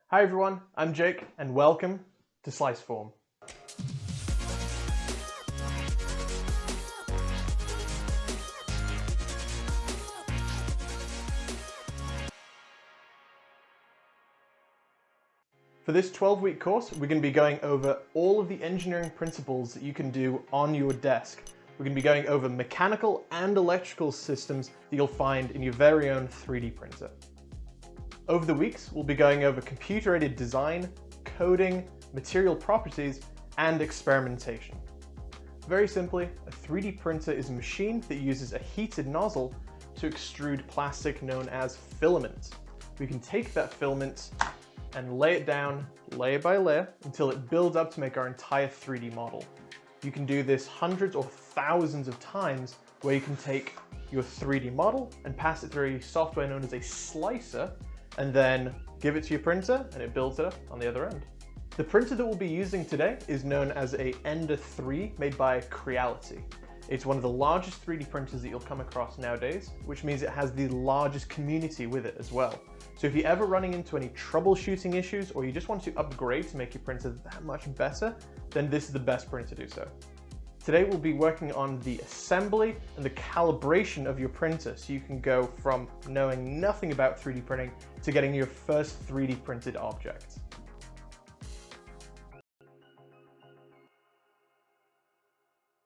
Hi everyone, I'm Jake and welcome to Sliceform. For this 12-week course, we're going to be going over all of the engineering principles that you can do on your desk. We're going to be going over mechanical and electrical systems that you'll find in your very own 3D printer. Over the weeks, we'll be going over computer-aided design, coding, material properties, and experimentation. Very simply, a 3D printer is a machine that uses a heated nozzle to extrude plastic known as filament. We can take that filament and lay it down layer by layer until it builds up to make our entire 3D model. You can do this hundreds or thousands of times, where you can take your 3D model and pass it through a software known as a slicer, and then give it to your printer and it builds it up on the other end. The printer that we'll be using today is known as a Ender-3 made by Creality. It's one of the largest 3D printers that you'll come across nowadays, which means it has the largest community with it as well. So if you're ever running into any troubleshooting issues, or you just want to upgrade to make your printer that much better, then this is the best printer to do so. Today we'll be working on the assembly and the calibration of your printer, so you can go from knowing nothing about 3D printing to getting your first 3D printed object.